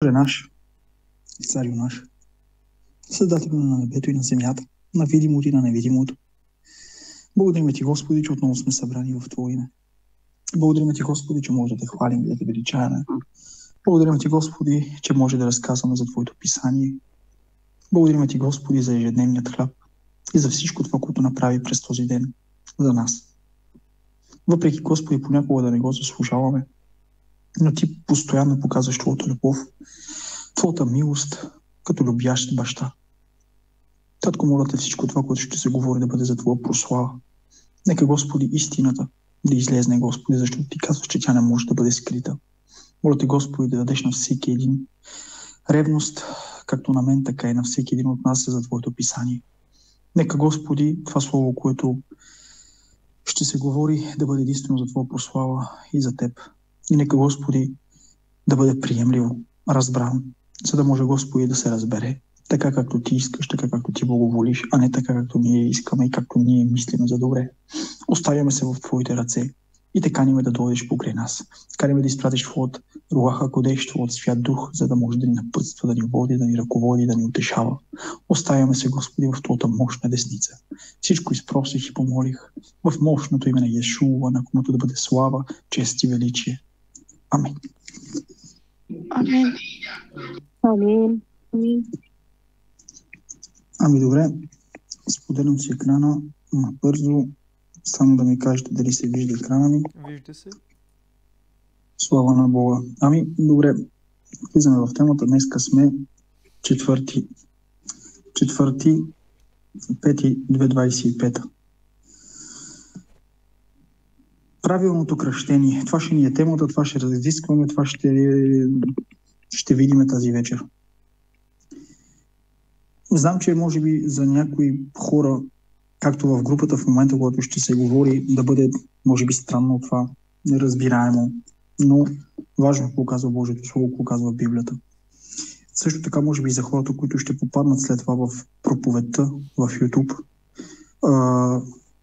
Боже наш, Царю наш, Създателю на небето и на земята, на видимото и на невидимото. Благодарим Ти, Господи, че отново сме събрани в Твое име. Благодарим Ти, Господи, че може да Те хвалим и да Те величаваме. Благодарим Ти, Господи, че може да разказваме за Твоето писание. Благодарим Ти, Господи, за ежедневният хляб и за всичко това, което направи през този ден за нас. Въпреки, Господи, понякога да не го заслужаваме, но Ти постоянно показваш Твоята любов, Твоята милост, като любящ баща. Татко, моля Те всичко това, което ще се говори, да бъде за Твоя прослава. Нека, Господи, истината да излезне, Господи, защото Ти казваш, че тя не може да бъде скрита. Моля Те, Господи, да дадеш на всеки един ревност, както на мен, така и на всеки един от нас за Твоето писание. Нека, Господи, това слово, което ще се говори, да бъде единствено за Твоя прослава и за Теб. И нека, Господи, да бъде приемливо, разбрано, за да може, Господи, да се разбере така, както Ти искаш, така, както Ти благоволиш, а не така, както ние искаме и както ние мислиме за добре. Оставяме се в Твоите ръце и те каниме да дойдеш покрай нас. Каниме да изпратиш Твоят Руаха Кодеш, Твоят Свят Дух, за да може да ни напътства, да ни води, да ни ръководи, да ни утешава. Оставяме се, Господи, в Твоята мощна десница. Всичко изпросих и помолих в мощното име на Йешуа, на комуто да бъде слава, чест и величие. Амин. Амин. Амин. Амин. Ами добре, споделям си екрана набързо. Само да ми кажете дали се вижда екрана ми. Вижда се. Слава на Бога. Ами добре, влизаме в темата. Днеска сме 4.5.2025. Правилното кръщение. Това ще ни е темата, това ще разискваме, това ще видим тази вечер. Знам, че може би за някои хора, както в групата в момента, когато ще се говори, да бъде, може би, странно това, неразбираемо, но важно какво казва Божието Слово, какво казва Библията. Също така, може би, за хората, които ще попаднат след това в проповедта в YouTube,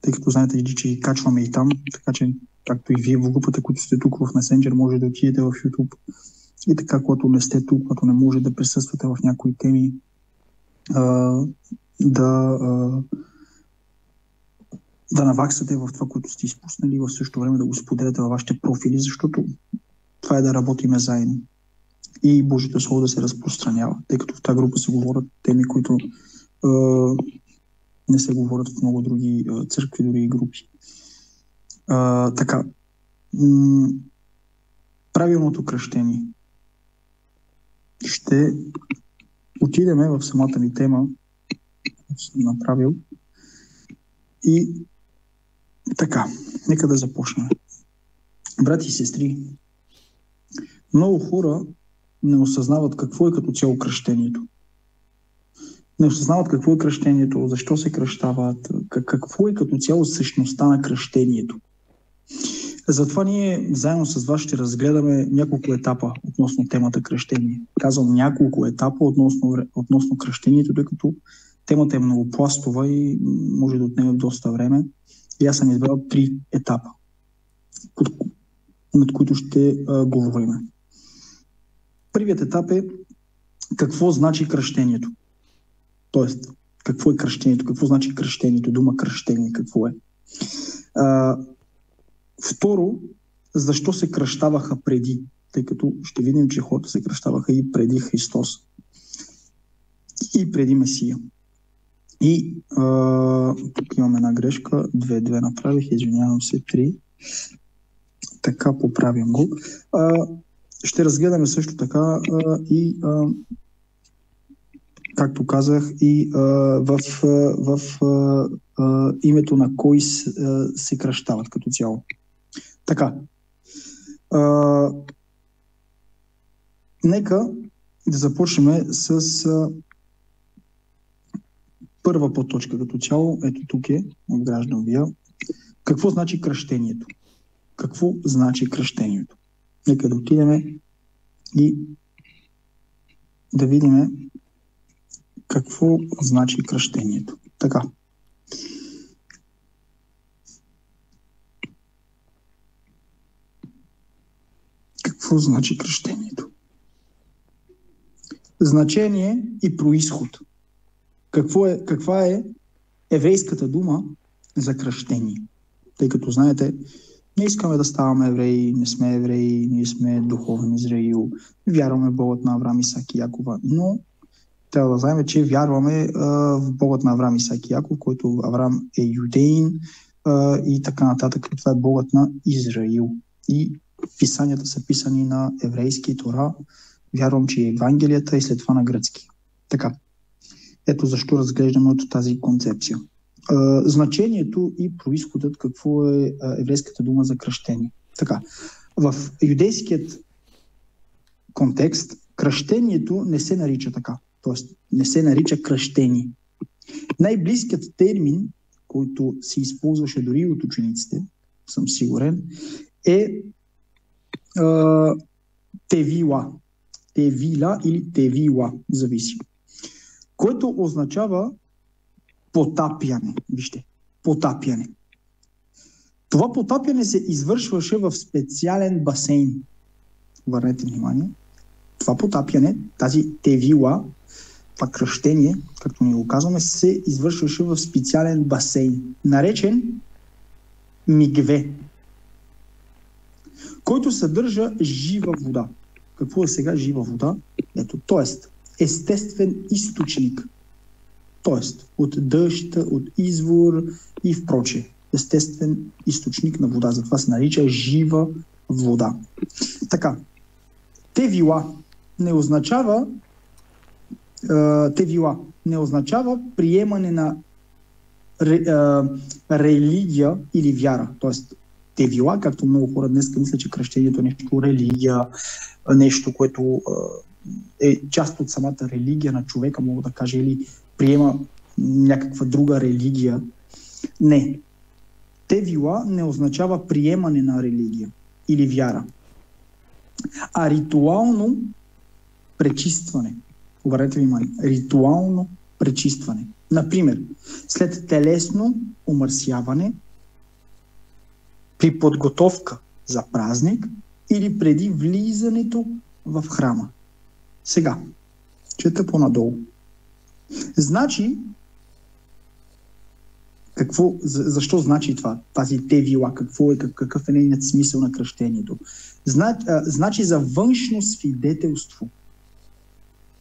тъй като знаете, че ги качваме и там, така че, както и вие в групата, които сте тук в Messenger, може да отидете в YouTube. И така, когато не сте тук, когато не може да присъствате в някои теми, да наваксате в това, което сте изпуснали, в същото време да го споделяте във вашите профили, защото това е да работиме заедно и Божието Слово да се разпространява, тъй като в тази група се говорят теми, които не се говорят в много други църкви, други групи. Така, правилното кръщение. Ще отидеме в самата ни тема, която съм направил. И така, нека да започнем. Брати и сестри, много хора не осъзнават какво е като цяло кръщението. Не осъзнават какво е кръщението, защо се кръщават, какво е като цяло същността на кръщението. Затова ние заедно с вас ще разгледаме няколко етапа относно темата кръщение. Казвам няколко етапа относно кръщението, тъй като темата е многопластова и може да отнеме доста време. И аз съм избрал 3 етапа, над които ще говорим. Първият етап е какво значи кръщението. Тоест, какво е кръщението, какво значи кръщението, дума кръщение, какво е. Второ, защо се кръщаваха преди, тъй като ще видим, че хората се кръщаваха и преди Христос, и преди Месия. И тук имам една грешка, 2 направих, извинявам се, 3. Така, поправям го. Ще разгледаме също така и както казах, и в името на кой се кръщават като цяло. Така. Нека да започнем с първа подточка като цяло. Ето тук е, отграждам вия. Какво значи кръщението? Какво значи кръщението? Нека да отидем и да видим какво значи кръщението. Така. Какво значи кръщението? Значение и происход. Каква е еврейската дума за кръщение? Тъй като знаете, не искаме да ставаме евреи, не сме евреи, ние сме духовен Израил, вярваме в Богът на Авраам, Исак и Якова, но трябва да знаем, че вярваме в Богът на Авраам, Исак и Яков, който Авраам е юдеин и така нататък. Това е Богът на Израил. И писанията са писани на еврейски Тора. Вярвам, че Евангелията и след това на гръцки. Така. Ето защо разглеждаме от тази концепция. Значението и произходът, какво е еврейската дума за кръщение. Така. В юдейският контекст кръщението не се нарича така. Тоест не се нарича кръщение. Най-близкият термин, който се използваше дори от учениците, съм сигурен, е тевила. Тевила или тевила, зависи. Което означава потапяне. Вижте, потапяне. Това потапяне се извършваше в специален басейн. Върнете внимание. Това потапяне, тази тевила, това кръщение, както ни го казваме, се извършваше в специален басейн, наречен мигве, който съдържа жива вода. Какво е сега жива вода? Ето, т.е. естествен източник. Т.е. от дъжд, от извор и впроче. Естествен източник на вода. Затова се нарича жива вода. Така, тевила не означава приемане на религия или вяра. Тоест, тевила, както много хора днес мислят, че кръщението е нещо религия, нещо, което е част от самата религия на човека, мога да кажа, или приема някаква друга религия. Не. Тевила не означава приемане на религия или вяра, а ритуално пречистване. Обърнете внимание. Ритуално пречистване. Например, след телесно умърсяване, при подготовка за празник или преди влизането в храма. Сега, чета по-надолу. Значи, защо значи това, тази тевила, какъв е нейният смисъл на кръщението? Значи за външно свидетелство.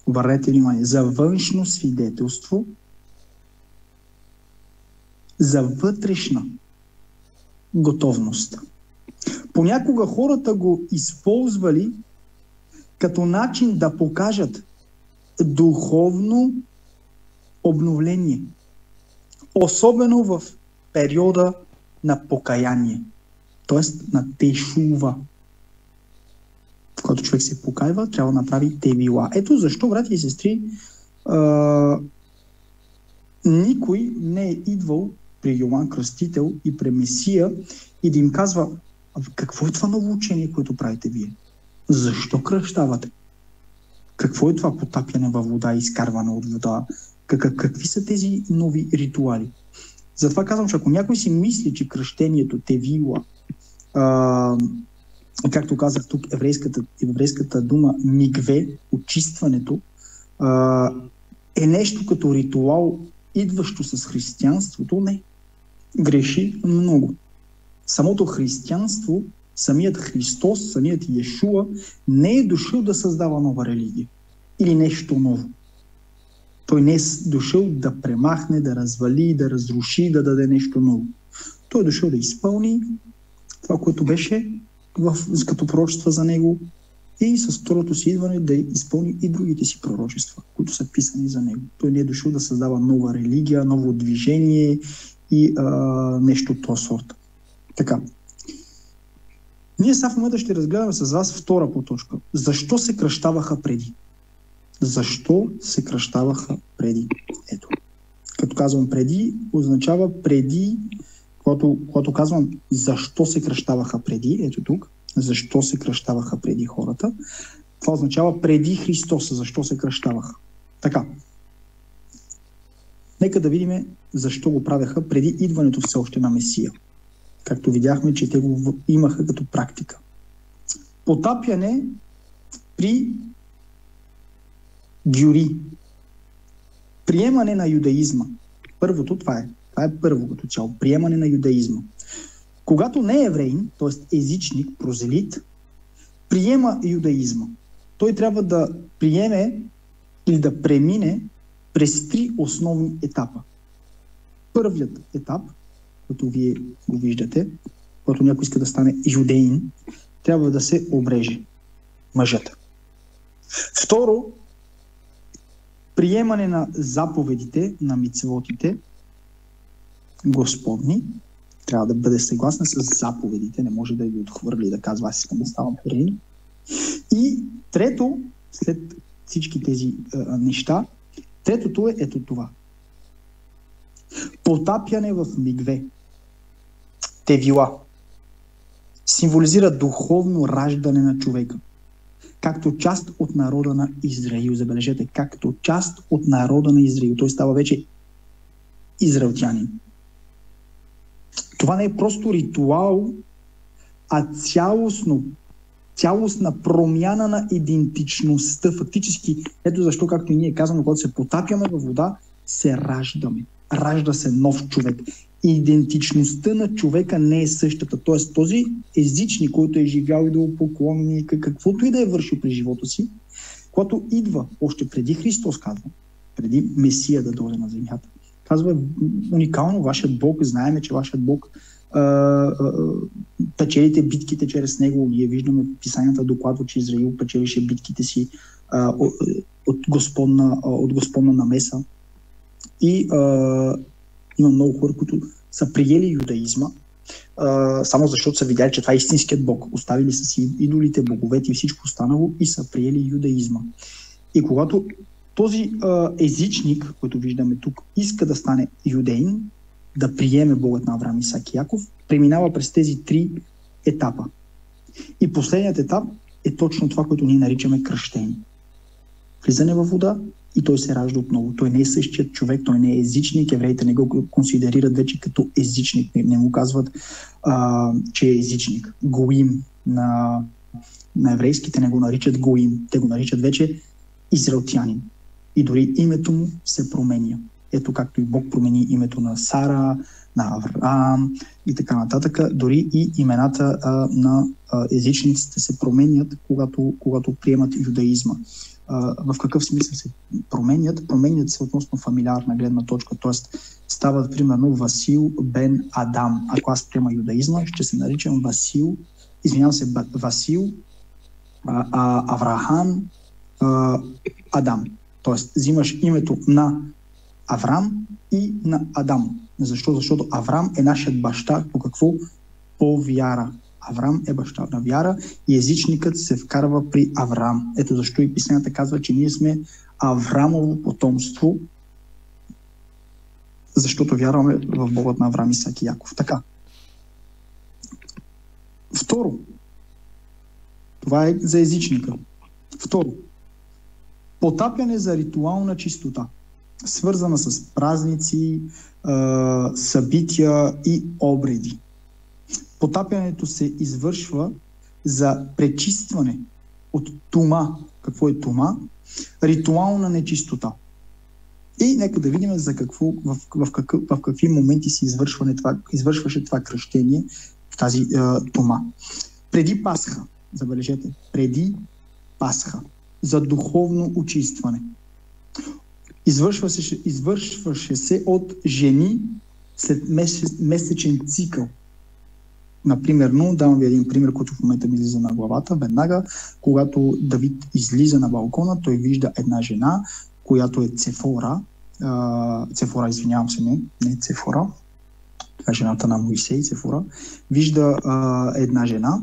Обърнете внимание, за външно свидетелство, за вътрешна готовност. Понякога хората го използвали като начин да покажат духовно обновление. Особено в периода на покаяние. Т.е. на тешува. Когато човек се покайва, трябва да направи тевила. Ето защо, брати и сестри, никой не е идвал при Йоан Кръстител и при Месия и да им казва: какво е това ново учение, което правите вие? Защо кръщавате? Какво е това потапяне във вода и изкарване от вода? Какви са тези нови ритуали? Затова казвам, че ако някой си мисли, че кръщението, тевила, както казах тук, еврейската дума мигве, очистването, е нещо като ритуал, идващо с християнството, не. Греши много. Самото християнство, самият Христос, самият Йешуа не е дошъл да създава нова религия или нещо ново. Той не е дошъл да премахне, да развали, да разруши, да даде нещо ново. Той е дошъл да изпълни това, което беше като пророчества за него и с второто си идване да изпълни и другите си пророчества, които са писани за него. Той не е дошъл да създава нова религия, ново движение и нещо от този сорт. Така. Ние сега в момента ще разгледаме с вас втора подточка. Защо се кръщаваха преди? Защо се кръщаваха преди? Ето. Като казвам преди, означава преди, когато казвам защо се кръщаваха преди, ето тук, защо се кръщаваха преди хората, това означава преди Христоса, защо се кръщаваха. Така. Нека да видим защо го правеха преди идването все още на Месия. Както видяхме, че те го имаха като практика. Потапяне при Гюри. Приемане на юдаизма. Първото, това е първо като цяло. Приемане на юдаизма. Когато не е евреин, т.е. езичник, прозелит, приема юдаизма. Той трябва да приеме или да премине през 3 основни етапа. Първият етап, който вие го виждате, когато някой иска да стане юдеин, трябва да се обреже мъжът. Второ, приемане на заповедите, на мицвотите Господни. Трябва да бъде съгласен с заповедите, не може да ги отхвърли и да казва, аз искам да ставам евреин. И трето, след всички тези неща, третото е ето това. Потапяне в мигве. Тевила. Символизира духовно раждане на човека. Както част от народа на Израил. Забележете, както част от народа на Израил. Той става вече израелтянин. Това не е просто ритуал, а цялостна промяна на идентичността. Фактически, ето защо, както и ние казваме, когато се потапяме във вода, се раждаме. Ражда се нов човек. Идентичността на човека не е същата. Тоест, този езичник, който е живял и да поклони, каквото и да е вършил през живота си, когато идва, още преди Христос казва, преди Месия да дойде на земята, казва уникално, вашият Бог, знаеме, че вашият Бог печелите битките чрез него. Ние виждаме писанията докладва, че Израил печелише битките си от Господна намеса. И има много хора, които са приели юдаизма, само защото са видяли, че това е истинският Бог. Оставили са си идолите, боговете и всичко останало и са приели юдаизма. И когато този езичник, който виждаме тук, иска да стане юдеин, да приеме Богът на Авраам, Исак и Яков, преминава през тези 3 етапа. И последният етап е точно това, което ние наричаме кръщение. Влизане във вода и той се ражда отново. Той не е същият човек, той не е езичник. Евреите не го консидерират вече като езичник. Не му казват, че е езичник. Гоим на еврейските не го наричат гоим. Те го наричат вече израелтянин. И дори името му се променя. Ето както и Бог промени името на Сара, на Авраам и така нататък. Дори и имената на езичниците се променят, когато приемат юдаизма. В какъв смисъл се променят? Променят се относно фамилиарна гледна точка. Т.е. стават примерно Васил бен Адам. Ако аз приема юдаизма, ще се наричам Васил Авраам Адам. Тоест, взимаш името на Авраам и на Адам. Защо? Защото Авраам е нашият баща по какво? По вяра. Авраам е баща на вяра и езичникът се вкарва при Авраам. Ето защо и писанията казва, че ние сме Авраамово потомство, защото вярваме в Богът на Авраам, Исак и Яков. Така. Второ, това е за езичника. Второ, потапяне за ритуална чистота, свързана с празници, събития и обреди. Потапянето се извършва за пречистване от тума. Какво е тума? Ритуална нечистота. И нека да видим за какво, в какви моменти се извършваше това кръщение в тази тума. Преди Пасха, забележете, преди Пасха, за духовно очистване. Извършваше се от жени след месечен цикъл. Например, давам ви един пример, който в момента ми излиза на главата. Веднага, когато Давид излиза на балкона, той вижда една жена, която е Цефора. Извинявам се, не Цефора. Това е жената на Моисей, Цефора. Вижда една жена,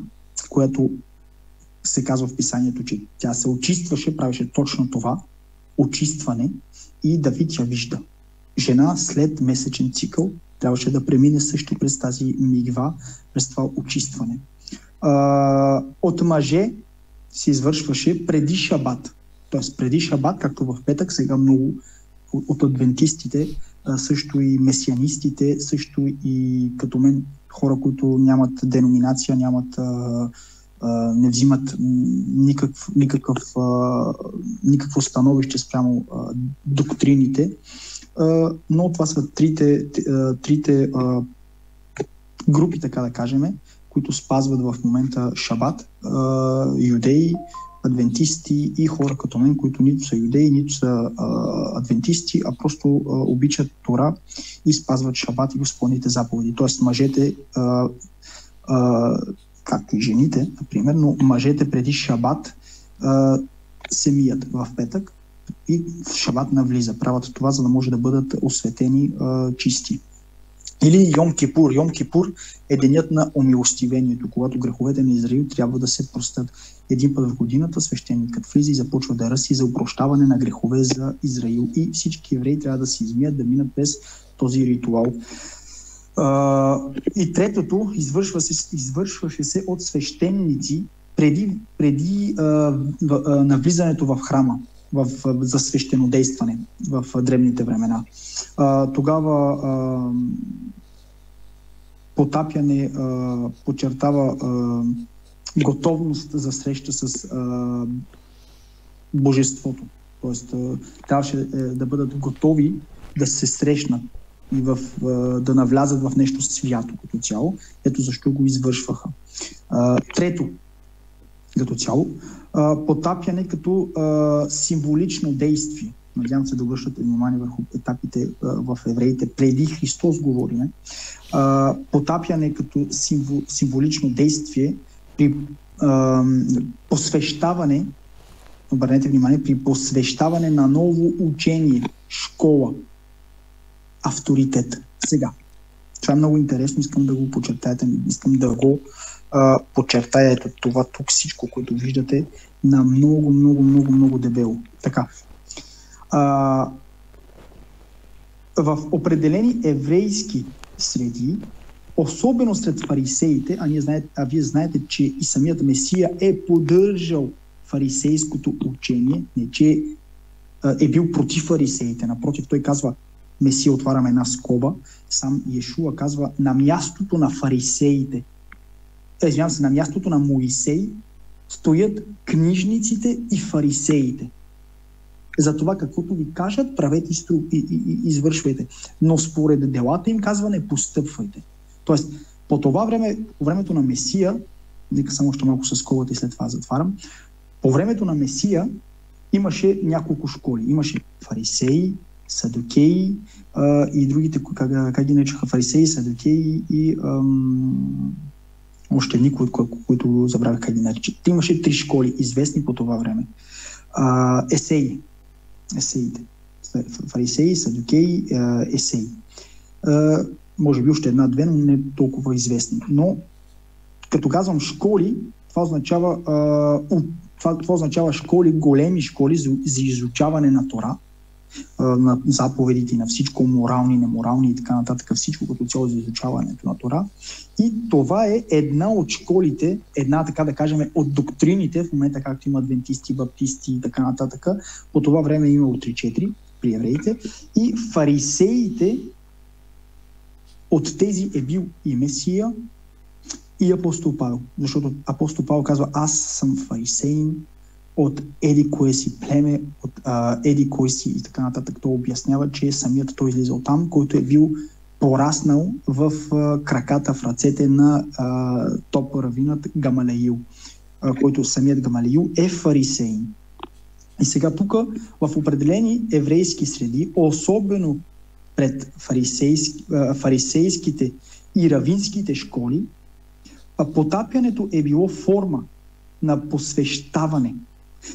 която се казва в писанието, че тя се очистваше, правеше точно това, очистване, и Давид я вижда. Жена след месечен цикъл трябваше да премине също през тази мигва, през това очистване. От мъже се извършваше преди Шабат. Тоест преди Шабат, както в петък, сега много от адвентистите, също и месианистите, също и като мен хора, които нямат деноминация, нямат не взимат никакво становище спрямо доктрините, но това са трите групи, така да кажем, които спазват в момента шабат, юдеи, адвентисти и хора като мен, които нито са юдеи, нито са адвентисти, а просто обичат Тора и спазват шабат и Господните заповеди. Тоест мъжете, както и жените, например, но мъжете преди шабат се мият в петък и в шабат навлиза. Правят това, за да може да бъдат осветени чисти. Или Йом Кипур. Йом Кипур е денят на омилостивението, когато греховете на Израил трябва да се простят. Един път в годината свещеникът влиза и започва да ръси за опрощаване на грехове за Израил. И всички евреи трябва да се измият, да минат през този ритуал. И третото извършваше се от свещеници преди навлизането в храма, за свещенодействане в древните времена. Тогава потапяне подчертава готовност за среща с Божеството. Тоест, трябваше да бъдат готови да се срещнат и да навлязат в нещо свято като цяло. Ето защо го извършваха. Трето, като цяло, потапяне като символично действие. Надявам се да обръщате внимание върху етапите в евреите. Преди Христос говориме. Потапяне като символично действие при посвещаване, обърнете внимание, при посвещаване на ново учение, школа, авторитет. Сега. Това е много интересно, искам да го подчертаете, искам да го подчертая ето това тук всичко, което виждате на много дебело. Така. В определени еврейски среди, особено сред фарисеите, вие знаете, че и самият Месия е поддържал фарисейското учение, не че е бил против фарисеите, напротив, той казва, Месия, отваряме една скоба, сам Йешуа казва, на мястото на фарисеите, на мястото на Моисей стоят книжниците и фарисеите. За това каквото ви кажат, правете и извършвайте. Но според делата им казва, не постъпвайте. Тоест, по това време, по времето на Месия, нека само още малко с скобата и след това затварям, по времето на Месия имаше няколко школи. Имаше фарисеи, садукеи и другите, как ги наричаха, фарисеи, садукеи и още никой, който забравях как ги наричат. Имаше 3 школи, известни по това време. Есеите. Фарисеи, садукеи, есеи. Може би още една-две, но не толкова известни. Но като казвам школи, това означава школи, големи школи за изучаване на Тора, на заповедите, на всичко морални, неморални и така нататък, всичко като цяло за изучаването на Тора. И това е една от школите, така да кажем, от доктрините, в момента както има адвентисти, баптисти и така нататък. По това време е имало 3-4 при евреите. И фарисеите, от тези е бил и Месия, и апостол Павел. Защото апостол Павел казва, аз съм фарисеин, от еди кое си племе, от еди кой си и така нататък. Той обяснява, че самият той излизал там, който е бил пораснал в краката, в ръцете на топ равинът Гамалиил, който самият Гамалиил е фарисеин. И сега тук в определени еврейски среди, особено пред фарисейските и равинските школи, потапянето е било форма на посвещаване,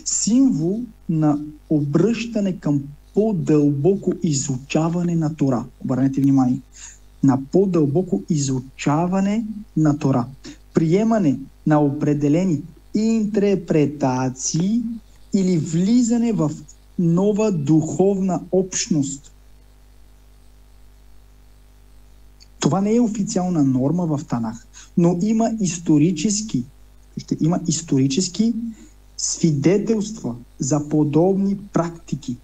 символ на обръщане към по-дълбоко изучаване на Тора. Обърнете внимание. На по-дълбоко изучаване на Тора. Приемане на определени интерпретации или влизане в нова духовна общност. Това не е официална норма в Танах, но има исторически свидетелства за подобни практики.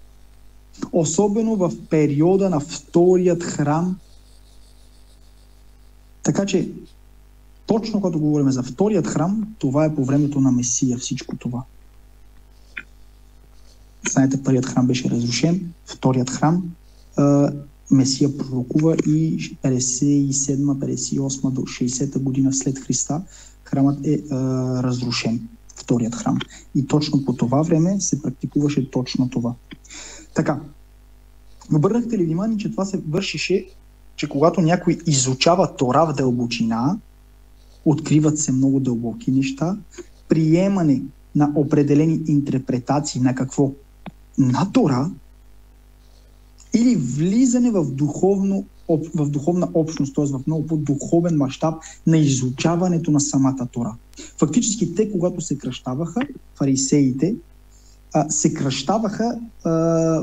Особено в периода на вторият храм. Така че точно когато говорим за вторият храм, това е по времето на Месия всичко това. Знаете, първият храм беше разрушен, вторият храм Месия пророкува и 57, 58 до 60 година след Христа храмът е разрушен, вторият храм. И точно по това време се практикуваше точно това. Така, обърнахте ли внимание, че това се вършише, че когато някой изучава Тора в дълбочина, откриват се много дълбоки неща, приемане на определени интерпретации на какво? На Тора, или влизане в духовна общност, т.е. в много по-духовен мащаб на изучаването на самата Тора. Фактически те, когато се кръщаваха, фарисеите, се кръщаваха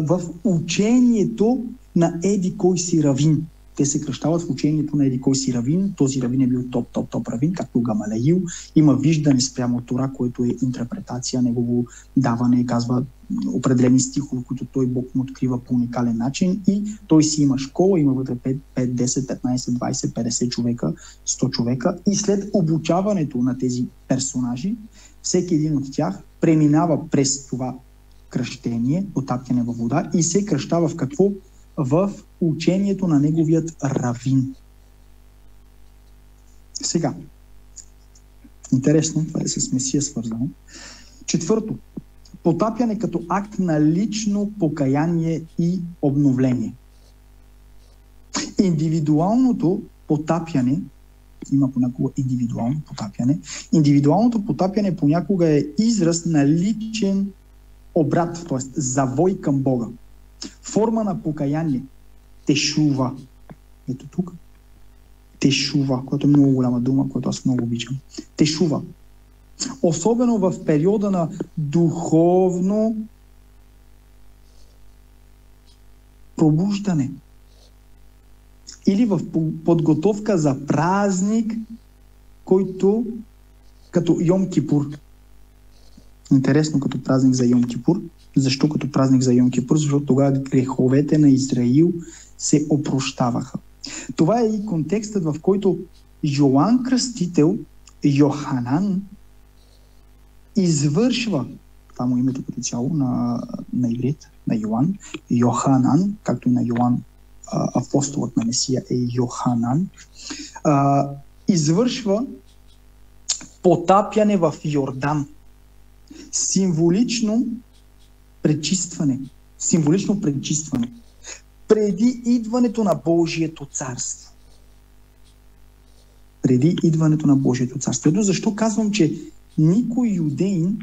в учението на еди кой си равин. Те се кръщават в учението на еди кой си равин. Този равин е бил топ равин, както Гамалеил. Има виждане спрямо Тора, което е интерпретация, негово даване, казва определени стихове, които той Бог му открива по уникален начин и той си има школа, има вътре 5, 10, 15, 20, 50 човека, 100 човека и след обучаването на тези персонажи, всеки един от тях преминава през това кръщение, потапяне във вода и се кръщава в какво? В учението на неговият равин. Сега, интересно, това е с Месия свързано. Четвърто, потапяне като акт на лично покаяние и обновление. Индивидуалното потапяне, има понякога индивидуално потапяне, индивидуалното потапяне понякога е израз на личен обрат, т.е. завой към Бога. Форма на покаяние, тешува. Ето тук. Тешува, което е много голяма дума, която аз много обичам. Тешува. Особено в периода на духовно пробуждане. Или в подготовка за празник, който като Йом Кипур. Интересно като празник за Йом Кипур. Защо като празник за Йом Кипур? Защото тогава греховете на Израил се опрощаваха. Това е и контекстът, в който Йоан Кръстител, Йоханан, извършва, това му името като цяло на иврит, на Йоан, Йоханан, както и на Йоан, апостолът на Месия е Йоханан, извършва потапяне в Йордан. Символично пречистване. Преди идването на Божието царство. Преди идването на Божието царство. Ето защо казвам, че никой юдеин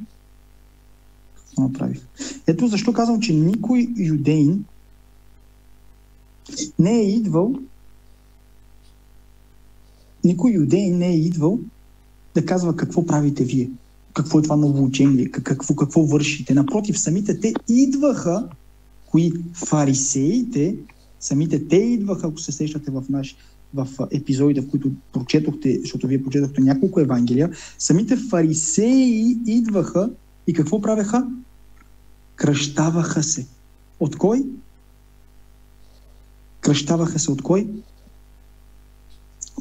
не е идвал да казва какво правите вие, какво е това ново учение, какво вършите. Напротив, самите те идваха, кои фарисеите, ако се сещате в епизодите, в които прочетохте, защото вие прочетохте няколко Евангелия, самите фарисеи идваха и какво правеха? Кръщаваха се. От кой? Кръщаваха се от кой?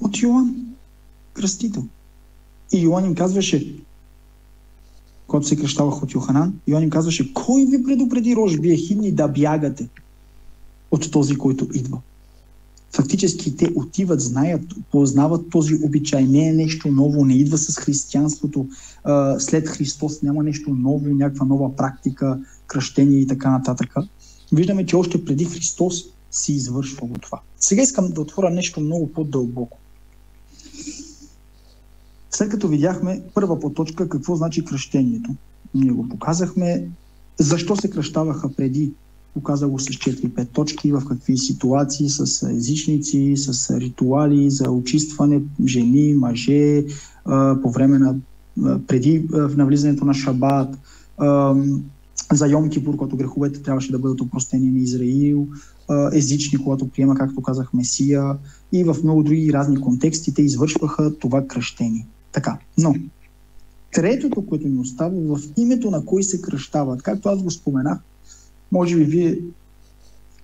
От Йоан Кръстител. И Йоан им казваше, когато се кръщавах от Йоханан, Йоан им казваше, кой ви предупреди, рожби ехидни, да бягате от този, който идва? Фактически те отиват, знаят, познават този обичай. Не е нещо ново, не идва с християнството. След Христос няма нещо ново, някаква нова практика, кръщение и така нататък. Виждаме, че още преди Христос си извършвало това. Сега искам да отворя нещо много по-дълбоко. След като видяхме първа подточка какво значи кръщението, ние го показахме. Защо се кръщаваха преди? Показа го с 4-5 точки, в какви ситуации, с езичници, с ритуали за очистване, жени, мъже, по време преди навлизането на Шабат, за Йом Кипур, когато греховете трябваше да бъдат опростени на Израил, езични, когато приема, както казах, Месия, и в много други разни контексти те извършваха това кръщение. Така, но третото, което ни остава, в името на кой се кръщават, както аз го споменах, може би вие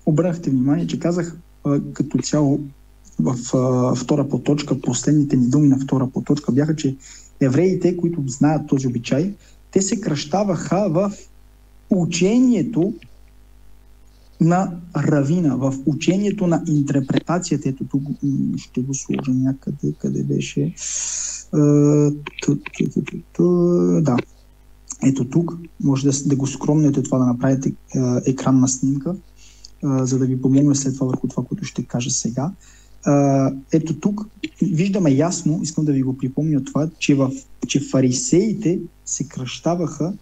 обърнахте внимание, че казах като цяло в втора поточка, последните ни думи на втора поточка бяха, че евреите, които знаят този обичай, те се кръщаваха в учението на равина, в учението на интерпретацията. Ето тук ще го сложа някъде, къде беше. Да. Ето тук, може да го скромнете това, да направите екранна снимка, за да ви помогне след това върху това, което ще кажа сега. Ето тук виждаме ясно, искам да ви го припомня това, че фарисеите се кръщаваха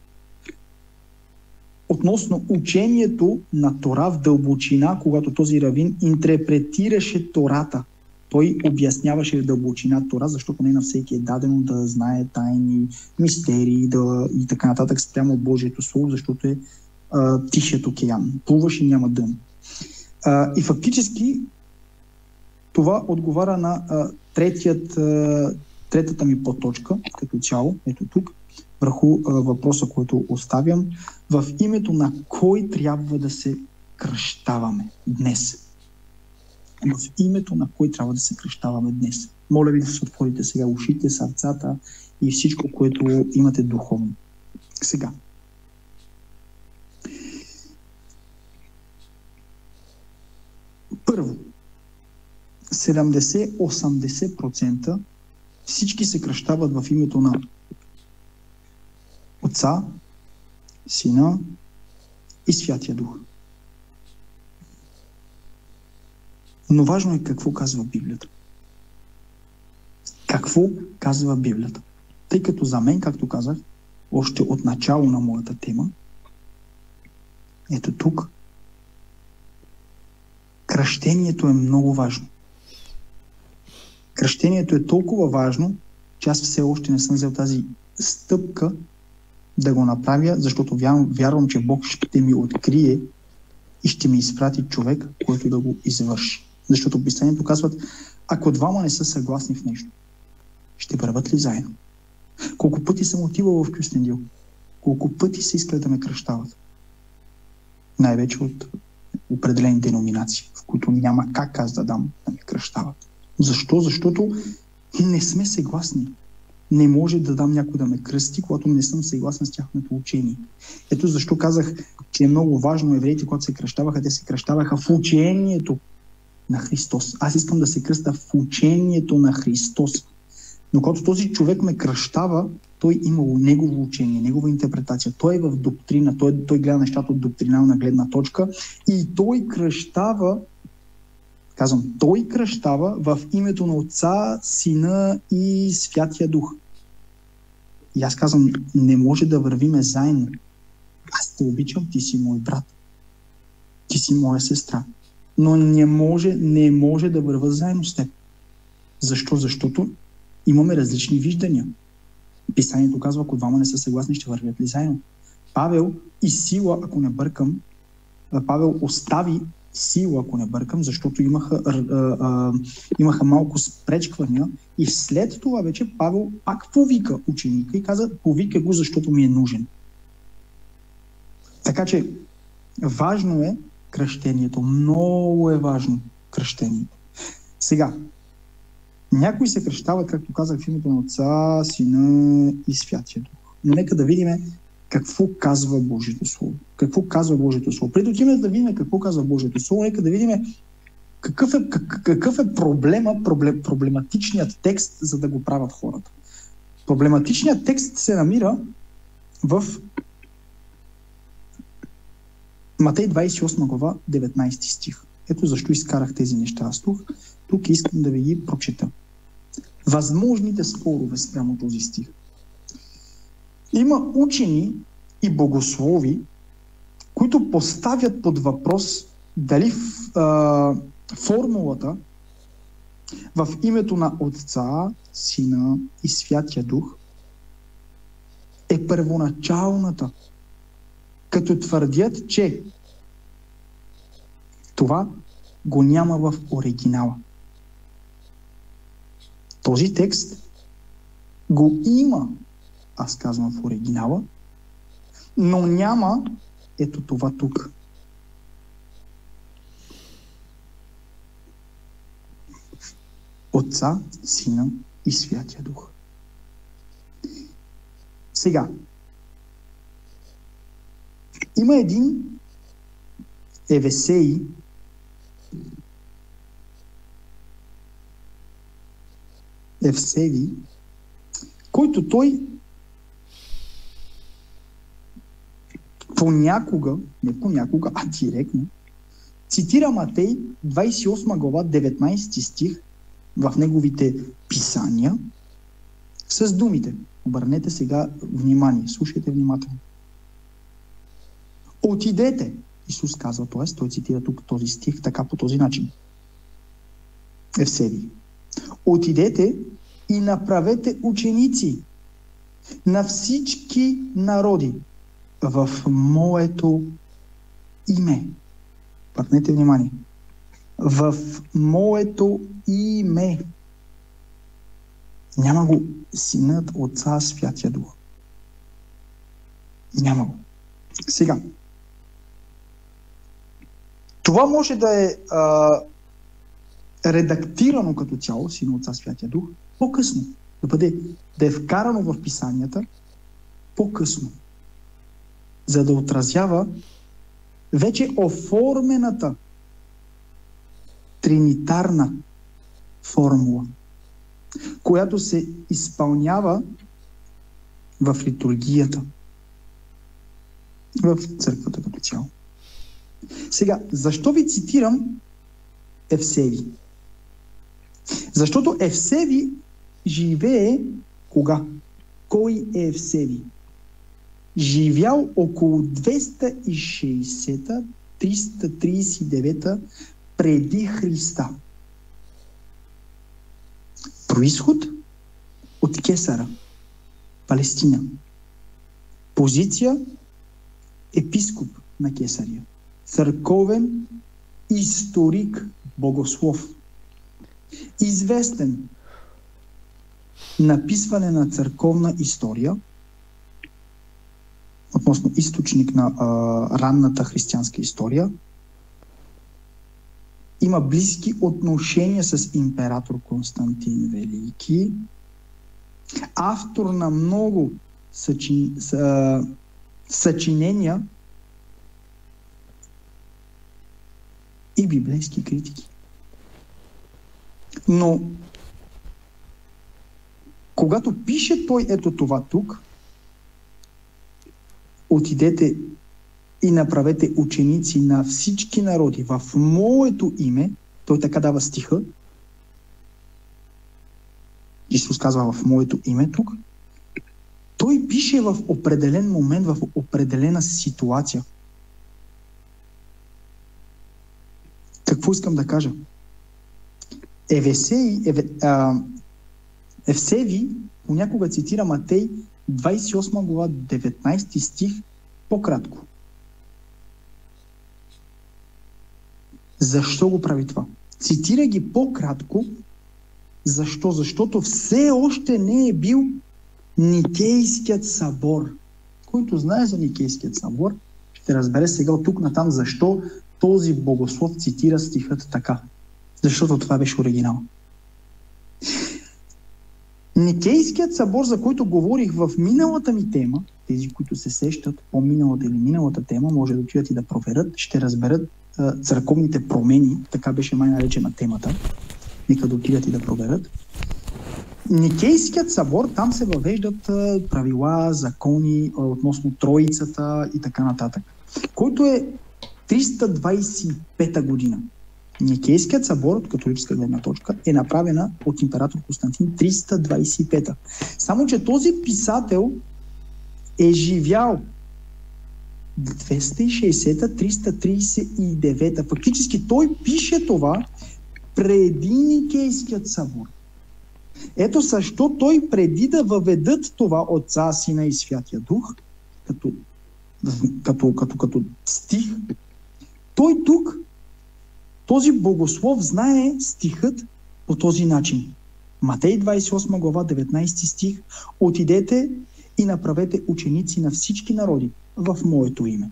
относно учението на Тора в дълбочина, когато този равин интерпретираше Тората. Той обясняваше в дълбочина Тора, защото не на всеки е дадено да знае тайни, мистерии и така нататък спрямо Божието Слово, защото е тихият океан. Плуваш и няма дън. И фактически това отговаря на третата ми подточка, като цяло, ето тук, върху въпроса, който оставям. В името на кой трябва да се кръщаваме днес? В името на кой трябва да се кръщаваме днес? Моля ви да се отворите сега ушите, сърцата и всичко, което имате духовно. Сега. Първо, 70-80% всички се кръщават в името на Отца, Сина и Святия Дух. Но важно е какво казва Библията. Какво казва Библията? Тъй като за мен, както казах, още от начало на моята тема, ето тук, кръщението е много важно. Кръщението е толкова важно, че аз все още не съм взел тази стъпка да го направя, защото вярвам, че Бог ще ми открие и ще ми изпрати човек, който да го извърши. Защото Писанието казват, ако двама не са съгласни в нещо, ще върват ли заедно? Колко пъти съм отивал в Кюстендил? Колко пъти се искали да ме кръщават? Най-вече от определени деноминации, в които няма как аз да дам да ме кръщават. Защо? Защото не сме съгласни. Не може да дам някой да ме кръсти, когато не съм съгласен с тяхното учение. Ето защо казах, че е много важно евреите, когато се кръщаваха, те се кръщаваха в учението на Христос. Аз искам да се кръста в учението на Христос. Но когато този човек ме кръщава, той имало негово учение, негова интерпретация. Той е в доктрина, той гледа нещата от доктринална гледна точка и той кръщава, той кръщава в името на Отца, Сина и Святия Дух. И аз казвам, не може да вървиме заедно. Аз те обичам, ти си мой брат. Ти си моя сестра. Но не може да върва заедно с теб. Защо? Защото имаме различни виждания. Писанието казва, ако двама не са съгласни, ще вървят ли заедно. Павел и Сила, ако не бъркам, Павел остави Сила, ако не бъркам, защото имаха малко спречквания и след това вече Павел пак повика ученика и каза, повика го, защото ми е нужен. Така че важно е кръщението. Много е важно кръщението. Сега, някои се кръщават, както казах, в името на Отца, Сина и Святия Дух. Но нека да видим какво казва Божието Слово. Какво казва Божието Слово? Преди отиваме да видим какво казва Божието Слово, нека да видим какъв е проблематичният текст, за да го правят хората. Проблематичният текст се намира в Матей 28 глава, 19 стих. Ето защо изкарах тези неща. Тук искам да ви ги прочета. Възможните спорове спрямо този стих. Има учени и богослови, които поставят под въпрос дали формулата в името на Отца, Сина и Святия Дух е първоначалната, като твърдят, че това го няма в оригинала. Този текст го има, аз казвам, в оригинала, но няма ето това тук. Отца, Сина и Святия Дух. Сега, има един Евесеи, Евсеви, който той понякога, не понякога, а директно, цитира Матей 28 глава 19 стих в неговите писания с думите. Обърнете сега внимание, слушайте внимателно. Отидете, Исус казва, т.е. той цитира тук този стих така по този начин. Евсеви. Отидете и направете ученици на всички народи в моето име. Обърнете внимание. В моето име. Няма го Синът, Отца, Святия Дух. Няма го. Сега. Това може да е редактирано като цяло, Сина, Отца, Святия Дух, по-късно. Да е вкарано в писанията по-късно. За да отразява вече оформената тринитарна формула, която се изпълнява в литургията, в църквата като цяло. Сега, защо ви цитирам Евсеви? Защото Евсеви живее кога? Кой е Евсеви? Живял около 260-339 преди Христа. Произход от Кесара, Палестина. Позиция епископ на Кесария. Църковен историк, богослов. Известен написване на църковна история, относно източник на ранната християнска история. Има близки отношения с император Константин Велики. Автор на много съчинения и библейски критики. Но когато пише той ето това тук, отидете и направете ученици на всички народи в моето име, той така дава стиха, Исус казва в моето име тук, той пише в определен момент, в определена ситуация. Какво искам да кажа? Евсеви понякога цитира Матей 28 глава 19 стих по-кратко. Защо го прави това? Цитира ги по-кратко. Защо? Защото все още не е бил Никейският събор. Който знае за Никейският събор, ще разбере сега от тук натам защо този богослов цитира стихът така. Защото това беше оригинал. Никейският събор, за който говорих в миналата ми тема, тези, които се сещат по миналата или миналата тема, може да отидат и да проверят, ще разберат църковните промени, така беше май наречена темата. Нека да отидат и да проверят. Никейският събор, там се въвеждат правила, закони относно Троицата и така нататък, който е 325 година. Никейският събор, от католическа гледна точка, е направена от император Константин 325. Само че този писател е живял 260-339. Фактически той пише това преди Никейският събор. Ето защо той преди да въведат това Отца, Сина и Святия Дух, като стих, той тук, този богослов, знае стихът по този начин. Матей 28 глава 19 стих: отидете и направете ученици на всички народи в моето име.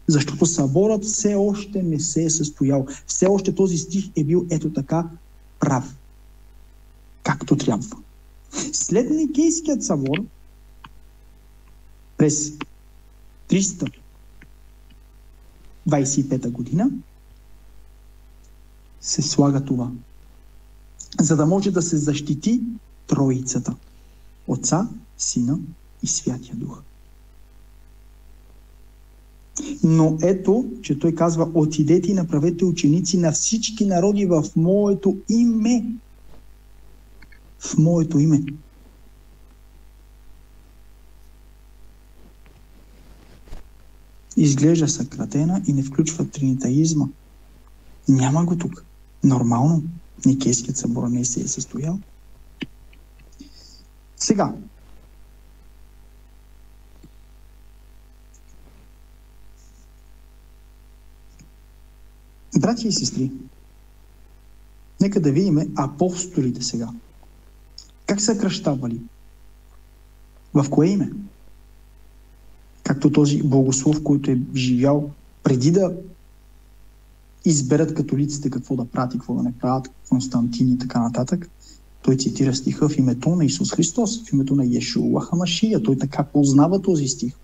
Защото съборът все още не се е състоял. Все още този стих е бил ето така прав. както трябва. След Никейският събор през 325 година се слага това, за да може да се защити Троицата. Отца, Сина и Святия Дух. Но ето, че той казва: отидете и направете ученици на всички народи в моето име. В моето име. Изглежда съкратена и не включва тринитаизма. Няма го тук. Нормално. Никейският събор не се е състоял. Сега. Братя и сестри, нека да видим апостолите сега. Как са кръщавали? В кое име? Както този богослов, който е живял преди да изберат католиците какво да прати, какво да не правят, Константин и така нататък, той цитира стиха в името на Исус Христос, в името на Йешуа Хамашия. Той така познава този стих.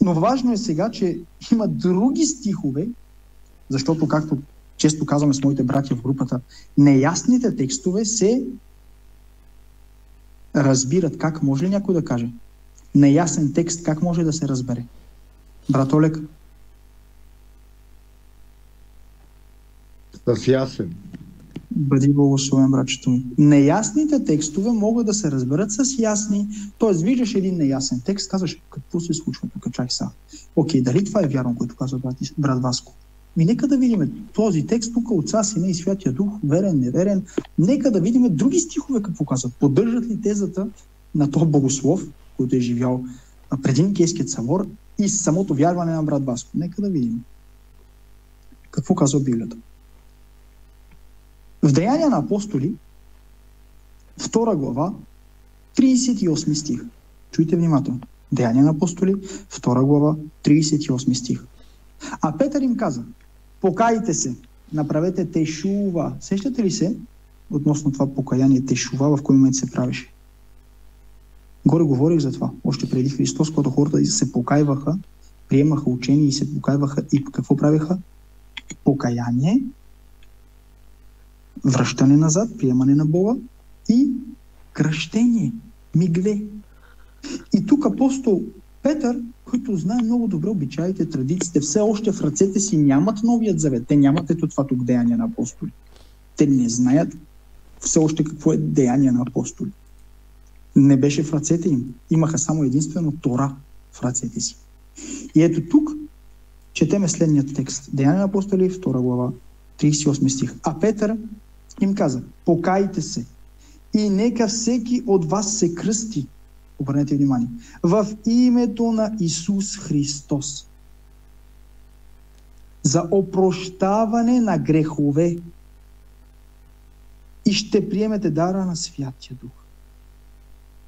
Но важно е сега, че има други стихове, защото, както често казваме с моите братя в групата, неясните текстове се разбират. Как може ли някой да каже? Неясен текст как може да се разбере? Брат Олег? С ясен. Бъди благословен, братчето ми. Неясните текстове могат да се разберат с ясни. Т.е. виждаш един неясен текст, казваш: какво се случва тук, чак са. Окей, дали това е вярно, което казва брат Васко? И нека да видим този текст тук: Отца, Сина и Святия Дух, верен, неверен. Нека да видим други стихове какво казват. Поддържат ли тезата на този богослов, който е живял преди Никейският събор, и самото вярване на брат Васко? Нека да видим какво казва Библията. В Деяния на апостоли, 2 глава, 38 стих. Чуйте внимателно. Деяния на апостоли, 2 глава, 38 стих. А Петър им каза: покайте се, направете тешува. Сещате ли се относно това покаяние, тешува, в кой момент се правеше? Горе говорих за това. Още преди Христос, когато хората се покайваха, приемаха учение и се покайваха, и какво правиха? Покаяние, връщане назад, приемане на Бога и кръщение, мигле. И тук апостол Петър, който знае много добре обичаите, традициите, все още в ръцете си нямат Новият завет. Те нямат ето това тук Деяния на апостоли. Те не знаят все още какво е Деяния на апостоли. Не беше в ръцете им. Имаха само единствено Тора в ръцете си. И ето тук четеме следният текст. Деяния на апостоли, 2 глава, 38 стих. А Петър им каза: покайте се и нека всеки от вас се кръсти. Обърнете внимание. В името на Исус Христос. За опрощаване на грехове. И ще приемете дара на Святия Дух.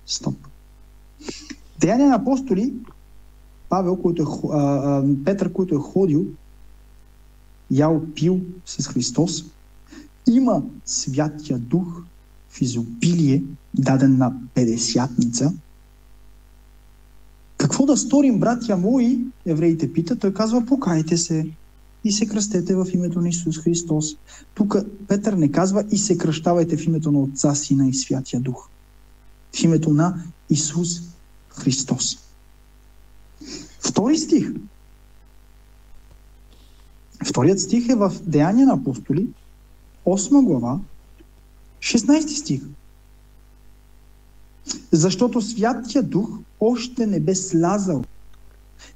Стоп. Деяния на апостоли, Павел, Петър, който е ходил, ял, пил с Христос, има Святия Дух в изобилие, даден на Петдесятница. Какво да сторим, братя мои? Евреите питат. Той казва: покайте се и се кръстете в името на Исус Христос. Тук Петър не казва: и се кръщавайте в името на Отца, Сина и Святия Дух. В името на Исус Христос. Втори стих. Вторият стих е в Деяния на апостоли, 8 глава, 16 стих. Защото Святия Дух още не бе слязал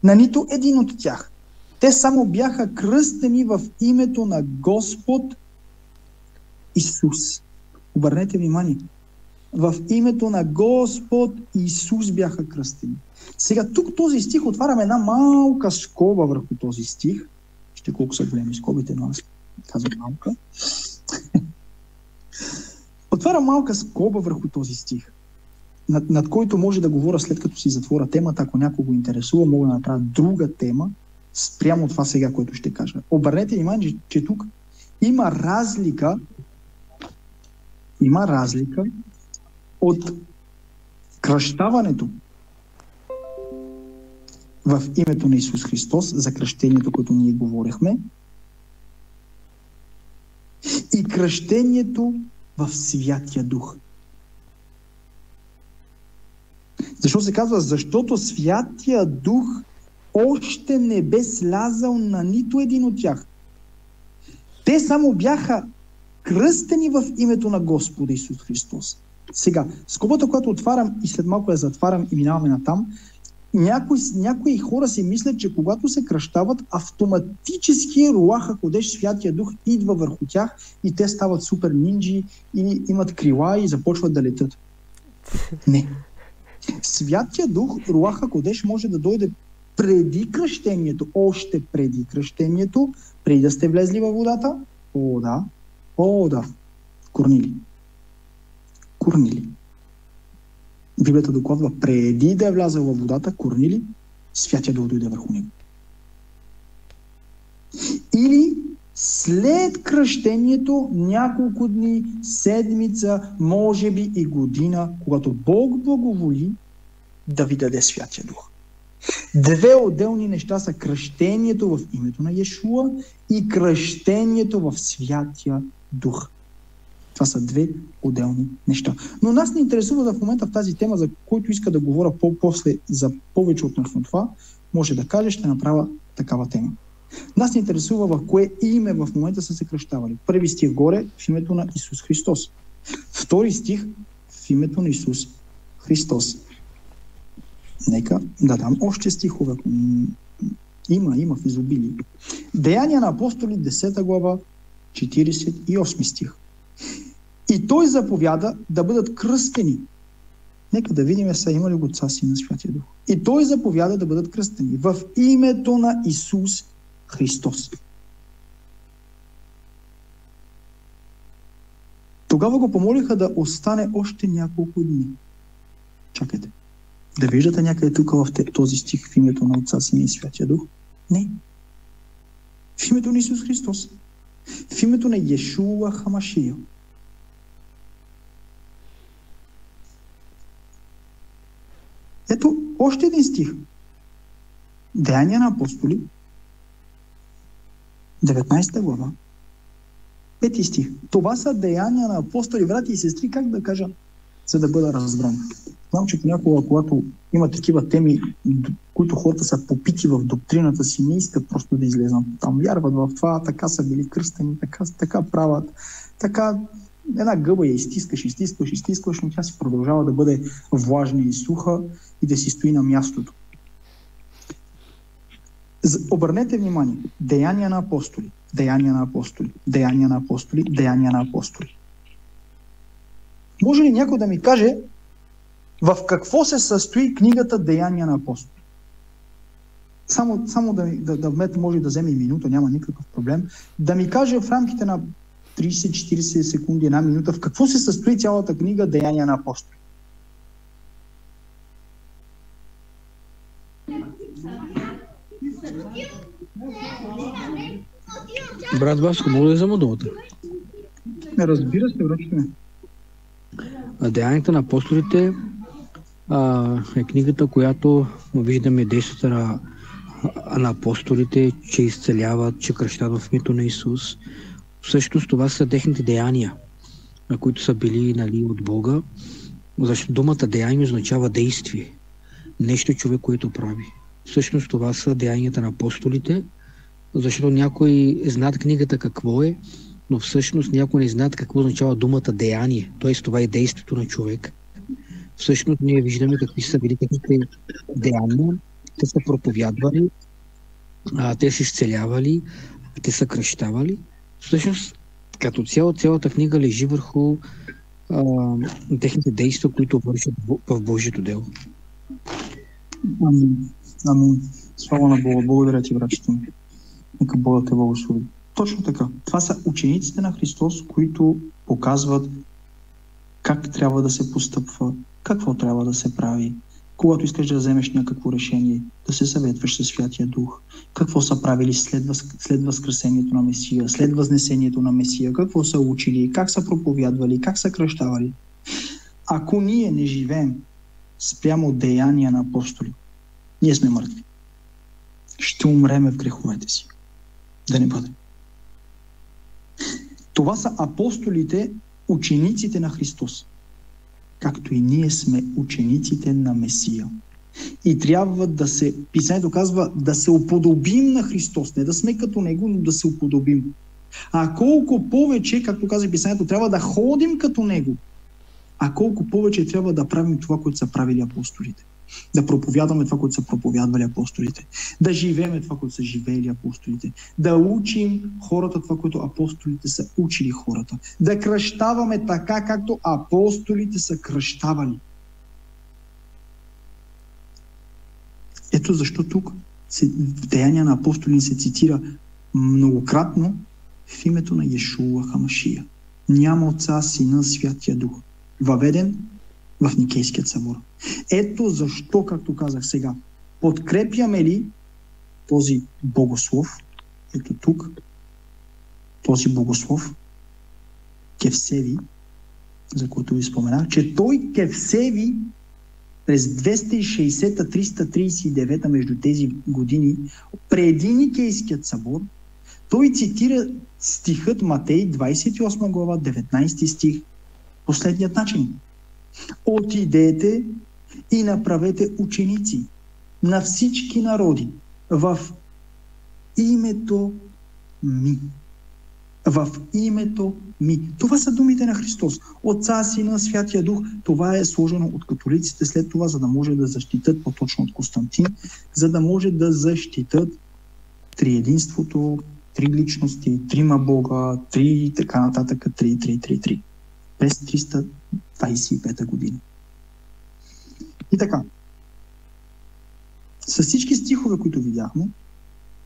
на нито един от тях. Те само бяха кръстени в името на Господ Исус. Обърнете внимание. В името на Господ Исус бяха кръстени. Сега тук този стих, отваряме една малка скоба върху този стих. Ще колко са големи скобите, но аз казвам малка. Отварям малка скоба върху този стих, над който може да говоря след като си затворя темата. Ако някой го интересува, мога да направя друга тема спрямо това сега, което ще кажа. Обърнете внимание, че тук има разлика Има разлика от кръщаването в името на Исус Христос, за кръщението, което ние говорихме, и кръщението в Святия Дух. Защо се казва? Защото Святия Дух още не бе слязал на нито един от тях. Те само бяха кръстени в името на Господа Исус Христос. Сега, скобата, която отварям и след малко я затварям и минаваме натам, някои хора си мислят, че когато се кръщават, автоматически Руаха Кодеш, Святия Дух, идва върху тях и те стават супер нинджи или имат крила и започват да летят. Не. Святия Дух, Руаха Кодеш, може да дойде преди кръщението, още преди кръщението, преди да сте влезли във водата. О, да. Корнили. Библията докладва, преди да е влязъл във водата, Корнили, Святия Дух дойде върху него. Или след кръщението, няколко дни, седмица, може би и година, когато Бог благоволи да ви даде Святия Дух. Две отделни неща са кръщението в името на Йешуа и кръщението в Святия Дух. Това са две отделни неща. Но нас не интересува в момента в тази тема, за който иска да говоря после за повече относно това, може да каже, ще направя такава тема. Нас не интересува в кое име в момента са се кръщавали. Първи стих горе в името на Исус Христос. Втори стих в името на Исус Христос. Нека да дам още стихове. Има в изобилие. Деяния на апостоли, 10 глава, 48 стих. И той заповяда да бъдат кръстени. Нека да видим са имали го Отца, Сина, Святия Дух. И той заповяда да бъдат кръстени в името на Исус Христос. Тогава го помолиха да остане още няколко дни. Чакайте. Да виждате някъде тук в този стих в името на Отца, Сина и Святия Дух? Не. В името на Исус Христос. В името на Йешуа Хамашия. Ето още един стих. Деяния на апостоли, 19 глава, 5 стих. Това са деяния на апостоли, брати и сестри, как да кажа, за да бъда разбран. Знам, че понякога, когато има такива теми, които хората са попити в доктрината си, не искат просто да излезнат там. Вярват в това, така са били кръстени, така правят, така една гъба я изтискаш, но тя си продължава да бъде влажна и суха и да си стои на мястото. Обърнете внимание. Деяния на апостоли, деяния на апостоли, деяния на апостоли, деяния на апостоли. Може ли някой да ми каже в какво се състои книгата Деяния на апостоли? Само да може да вземе и минута, няма никакъв проблем. Да ми каже в рамките на 30-40 секунди, една минута, в какво се състои цялата книга Деяния на апостоли? Брат Васко, мога да взема думата? Не, разбира се, връчваме. Деянията на апостолите е книгата, която виждаме действията на апостолите, че изцеляват, че кръщават в името на Исус. Всъщност това са техните деяния, на които са били от Бога. Защото думата деяние означава действие. Нещо човек, което прави. Всъщност това са деянията на апостолите, защото някои знаят книгата какво е, но всъщност някои не знаят какво означава думата деяние. Т.е. това е действието на човек. Всъщност ние виждаме какви са били техните деяния. Те са проповядвали, те са изцелявали, те са кръщавали. Всъщност, като цялата книга лежи върху техните действия, които вършат в Божието дело. Амин. Слава на Бога. Благодаря ти, братчето ми. Нека Бога те благослови. Точно така. Това са учениците на Христос, които показват как трябва да се постъпва, какво трябва да се прави, Когато искаш да вземеш някакво решение, да се съветваш със Святия Дух, какво са правили след възкресението на Месия, след възнесението на Месия, какво са учили, как са проповядвали, как са кръщавали. Ако ние не живеем спрямо деяния на апостоли, ние сме мъртви. Ще умреме в греховете си. Да не бъде. Това са апостолите, учениците на Христос. Както и ние сме учениците на Месия. И трябва да се, Писанието казва, да се уподобим на Христос. Не да сме като Него, но да се уподобим. А колко повече, както каза Писанието, трябва да ходим като Него, а колко повече трябва да правим това, което са правили апостолите. Да проповядваме това, което са проповядвали апостолите. Да живееме това, което са живеели апостолите. Да учим хората това, което апостолите са учили хората. Да кръщаваме така, както апостолите са кръщавали. Ето защо тук в Деяния на апостоли се цитира многократно в името на Йешуа Хамашия. Няма Отца, Сина, Святия Дух. Въведен в Никейският събор. Ето защо, както казах сега, подкрепяме ли този богослов, ето тук, този богослов, Кевсеви, за който ви споменах, че той Кевсеви през 260-339 между тези години, преди Никейският събор, той цитира стихът Матей, 28 глава, 19 стих, последният начин. Отидете и направете ученици на всички народи в името ми. В името ми. Това са думите на Христос. Отца, Сина, Святия Дух. Това е сложено от католиците след това, за да може да защитат, по-точно от Константин, за да може да защитат триединството, три личности, трима Бога, три, така нататък, три. През 325 година. И така. С всички стихове, които видяхме,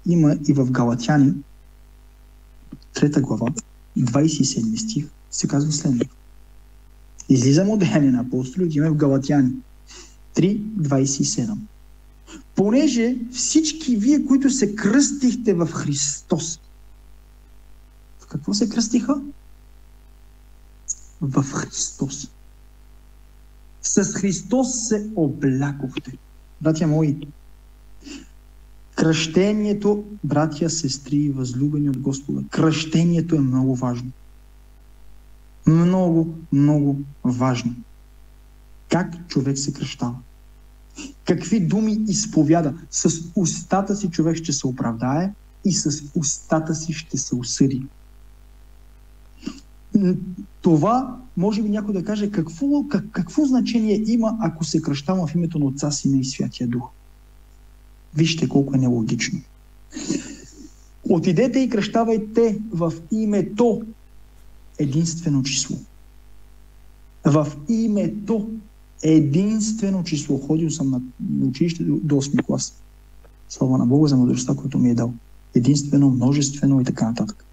има и в Галатяни, 3 глава, 27 стих, се казва следното. Излизаме от Деяния на апостоли, отиваме в Галатяни, 3:27. Понеже всички вие, които се кръстихте в Христос, в какво се кръстиха? В Христос. С Христос се облякохте. Братя мои, кръщението, братя, сестри и възлюбени от Господа, кръщението е много важно. Много, много важно. Как човек се кръщава? Какви думи изповяда? С устата си човек ще се оправдае и с устата си ще се осъди. Това, може би някой да каже, какво значение има, ако се кръщава в името на Отца, Сина и Святия Дух? Вижте колко е нелогично. Отидете и кръщавайте в името единствено число. В името единствено число. Ходил съм на училище до 8 клас. Слава на Бога за мъдростта, която ми е дал. Единствено, множествено и така нататък.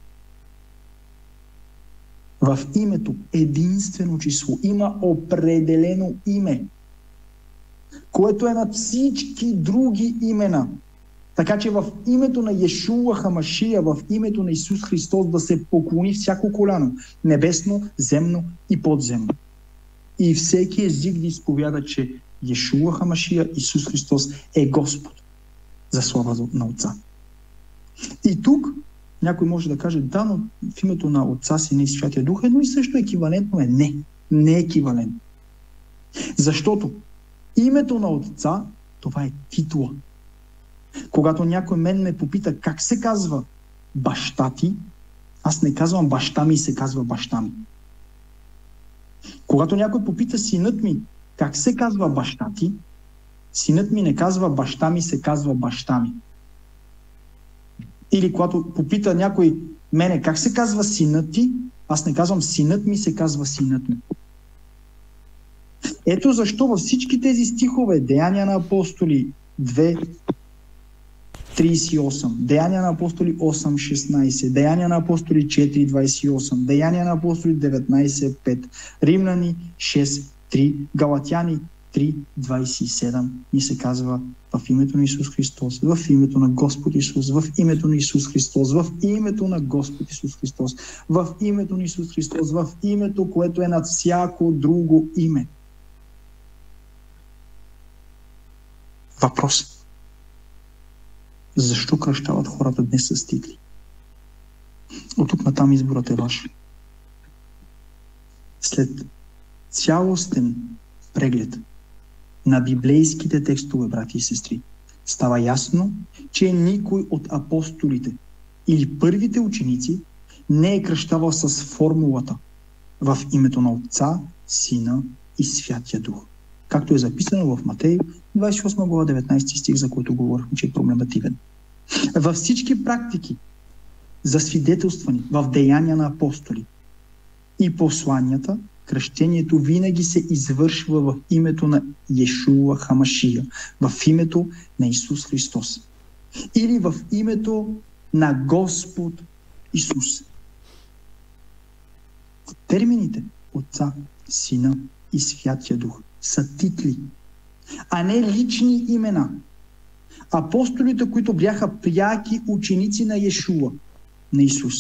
В името единствено число има определено име, което е над всички други имена. Така че в името на Йешуа Хамашия, в името на Исус Христос да се поклони всяко коляно, небесно, земно и подземно. И всеки език да изповяда, че Йешуа Хамашия, Исус Христос е Господ за слава на Отца. И тук някой може да каже, да, но в името на Отца, Сина и Святия Дух едно и също еквивалентно е. Не е еквивалентно. Защото името на Отца, това е титла. Когато някой мен ме попита как се казва баща ти, аз не казвам баща ми, се казва баща ми. Когато някой попита синът ми как се казва баща ти, синът ми не казва баща ми, се казва баща ми. Или когато попита някой мене как се казва синът ти, аз не казвам синът ми, се казва синът ми. Ето защо във всички тези стихове, Деяния на апостоли 2:38, Деяния на апостоли 8:16, Деяния на апостоли 4:28, Деяния на апостоли 19:5, Римляни 6:3, Галатяни 3:27 ни се казва: в името на Исус Христос, в името на Господ Исус, в името на Исус Христос, в името на Господ Исус Христос, в името на Исус Христос, в името, което е над всяко друго име. Въпрос: защо кръщават хората днес с титли? От тук натам изборът е ваш. След цялостен преглед на библейските текстове, брати и сестри, става ясно, че никой от апостолите или първите ученици не е кръщавал с формулата в името на Отца, Сина и Святия Дух. Както е записано в Матей 28 глава 19 стих, за който говорихме, че е проблемативен. Във всички практики, засвидетелствани в деяния на апостоли и посланията, кръщението винаги се извършва в името на Йешуа Хамашия, в името на Исус Христос. Или в името на Господ Исус. Термините Отца, Сина и Святия Дух са титли, а не лични имена. Апостолите, които бяха пряки ученици на Йешуа, на Исус,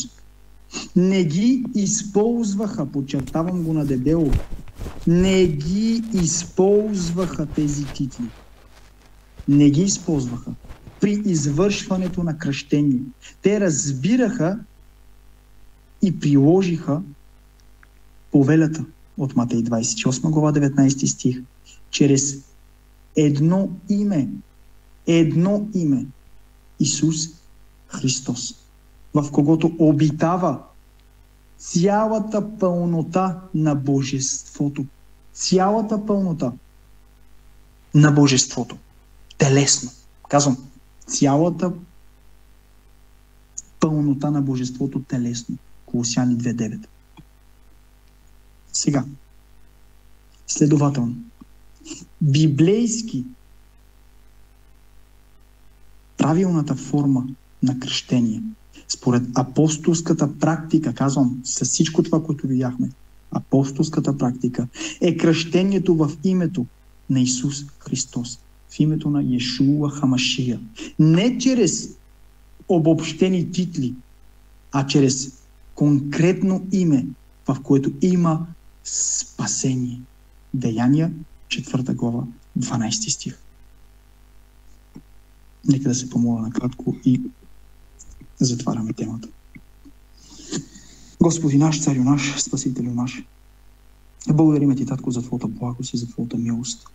не ги използваха, подчертавам го на дебело, не ги използваха тези титли. Не ги използваха при извършването на кръщение. Те разбираха и приложиха повелята от Матей 28 глава 19 стих, чрез едно име Исус Христос, в когото обитава цялата пълнота на Божеството. Цялата пълнота на Божеството. Телесно. Казвам, цялата пълнота на Божеството телесно. Колосяни 2:9. Сега, следователно, библейски правилната форма на кръщение, според апостолската практика, казвам, с всичко това, което видяхме, апостолската практика е кръщението в името на Исус Христос, в името на Йешуа Хамашия. Не чрез обобщени титли, а чрез конкретно име, в което има спасение. Деяния, 4 глава, 12 стих. Нека да се помоля накратко и затваряме темата. Господи наш, Царю наш, Спасителю наш, благодариме Ти, Татко, за Твоята благост и за Твоята милост.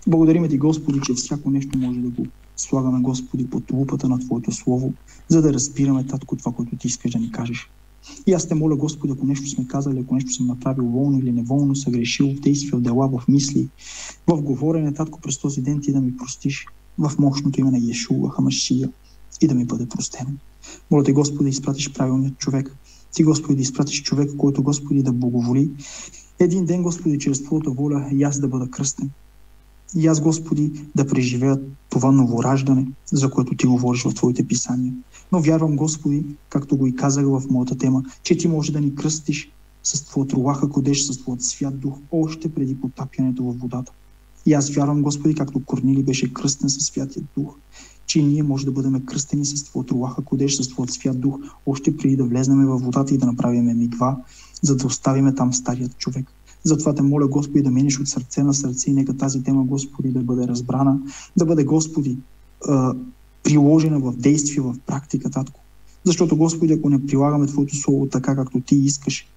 Благодариме Ти, Господи, че всяко нещо може да го слагаме, Господи, под лупата на Твоето Слово, за да разбираме, Татко, това, което Ти искаш да ни кажеш. И аз те моля, Господи, ако нещо сме казали, ако нещо съм направил волно или неволно, съгрешил в действия, в дела, в мисли, в говорене, Татко, през този ден Ти да ми простиш в мощното име на Йешуа Хамашия и да ми бъде простено. Моля Те, Господи, да изпратиш правилният човек. Ти, Господи, да изпратиш човек, който, Господи, да благоволи. Един ден, Господи, чрез Твоята воля и аз да бъда кръстен. И аз, Господи, да преживея това новораждане, за което Ти говориш в Твоите писания. Но вярвам, Господи, както го и казах в моята тема, че Ти може да ни кръстиш с Твоят руаха кодеш, с Твоят свят дух, още преди потапянето във водата. И аз вярвам, Господи, както Корнили беше кръстен със Святия Дух, че ние може да бъдем кръстени с Твоят руаха кодеш, с Твоят свят дух, още преди да влезнем във водата и да направим мигва, за да оставиме там старият човек. Затова Те моля, Господи, да минеш от сърце на сърце и нека тази тема, Господи, да бъде разбрана, да бъде, Господи, приложена в действие, в практика, Татко. Защото, Господи, ако не прилагаме Твоето Слово така, както Ти искаш,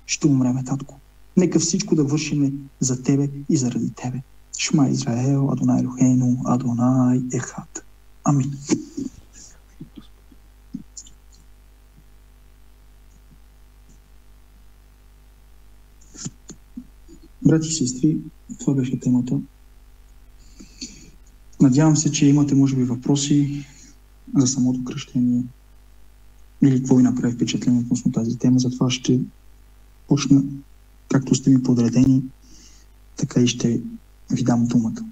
ще умреме, Татко. Нека всичко да вършиме за Тебе и заради Тебе. Шма Израел, Адонай Елохейну, Адонай Ехад. Амин. Брати и сестри, това беше темата. Надявам се, че имате, може би, въпроси за самото кръщение или какво ви направи впечатление относно тази тема. Затова ще почна, както сте ми подредени, така и ще ви дам думата.